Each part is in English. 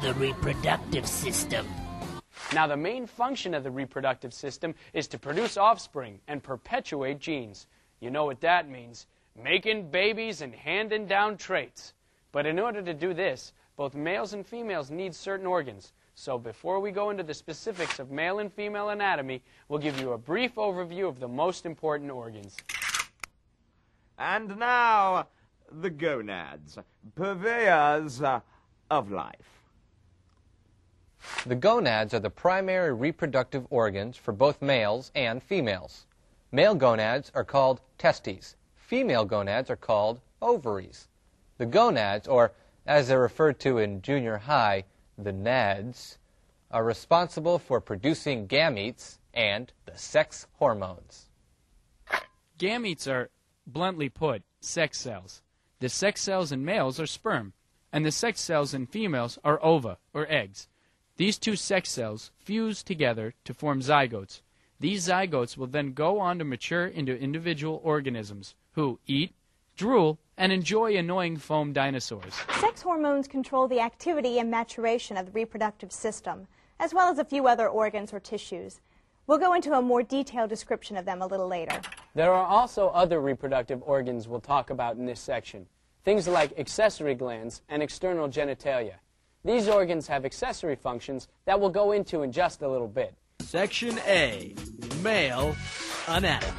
the reproductive system. Now, the main function of the reproductive system is to produce offspring and perpetuate genes. You know what that means: making babies and handing down traits. But in order to do this, both males and females need certain organs. So before we go into the specifics of male and female anatomy, we'll give you a brief overview of the most important organs. And now, the gonads, purveyors of life. The gonads are the primary reproductive organs for both males and females. Male gonads are called testes. Female gonads are called ovaries. The gonads, or as they're referred to in junior high, the nads, are responsible for producing gametes and the sex hormones. Gametes are, bluntly put, sex cells. The sex cells in males are sperm, and the sex cells in females are ova, or eggs. These two sex cells fuse together to form zygotes. These zygotes will then go on to mature into individual organisms who eat, drool, and enjoy annoying foam dinosaurs. Sex hormones control the activity and maturation of the reproductive system, as well as a few other organs or tissues. We'll go into a more detailed description of them a little later. There are also other reproductive organs we'll talk about in this section. Things like accessory glands and external genitalia. These organs have accessory functions that we'll go into in just a little bit. Section A, male anatomy.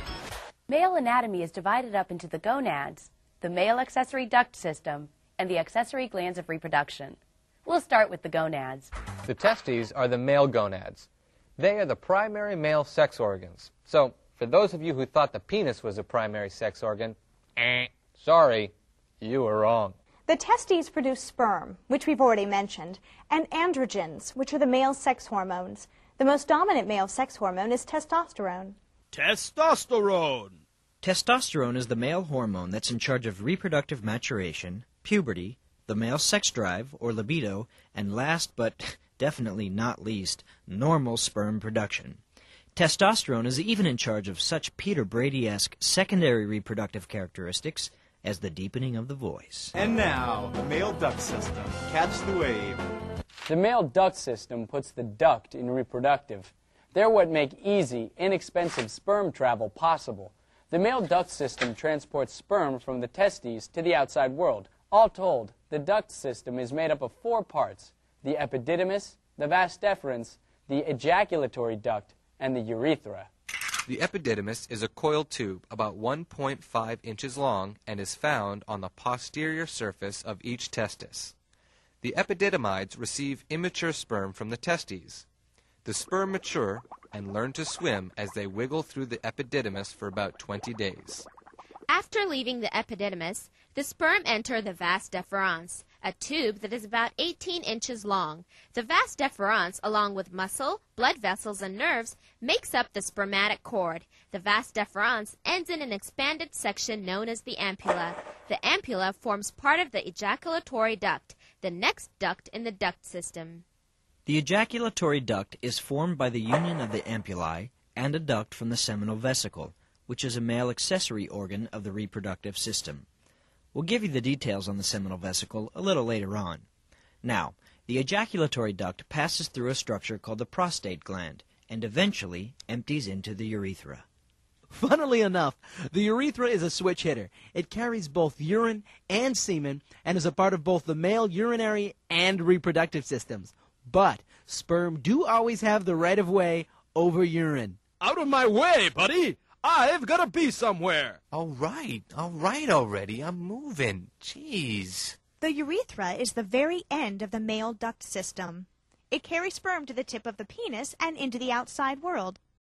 Male anatomy is divided up into the gonads, the male accessory duct system, and the accessory glands of reproduction. We'll start with the gonads. The testes are the male gonads. They are the primary male sex organs. So, for those of you who thought the penis was a primary sex organ, sorry, you were wrong. The testes produce sperm, which we've already mentioned, and androgens, which are the male sex hormones. The most dominant male sex hormone is testosterone. Testosterone. Testosterone is the male hormone that's in charge of reproductive maturation, puberty, the male sex drive, or libido, and last but definitely not least, normal sperm production. Testosterone is even in charge of such Peter Brady-esque secondary reproductive characteristics as the deepening of the voice. And now, the male duct system. Catch the wave. The male duct system puts the duct in reproductive. They're what make easy, inexpensive sperm travel possible. The male duct system transports sperm from the testes to the outside world. All told, the duct system is made up of 4 parts: the epididymis, the vas deferens, the ejaculatory duct, and the urethra. The epididymis is a coiled tube about 1.5 inches long and is found on the posterior surface of each testis. The epididymides receive immature sperm from the testes. The sperm mature and learn to swim as they wiggle through the epididymis for about 20 days. After leaving the epididymis, the sperm enter the vas deferens, a tube that is about 18 inches long. The vas deferens, along with muscle, blood vessels, and nerves, makes up the spermatic cord. The vas deferens ends in an expanded section known as the ampulla. The ampulla forms part of the ejaculatory duct, the next duct in the duct system. The ejaculatory duct is formed by the union of the ampullae and a duct from the seminal vesicle, which is a male accessory organ of the reproductive system. We'll give you the details on the seminal vesicle a little later on. Now, the ejaculatory duct passes through a structure called the prostate gland and eventually empties into the urethra. Funnily enough, the urethra is a switch hitter. It carries both urine and semen and is a part of both the male urinary and reproductive systems. But sperm do always have the right of way over urine. Out of my way, buddy! I've got to be somewhere. All right already. I'm moving. Jeez. The urethra is the very end of the male duct system. It carries sperm to the tip of the penis and into the outside world.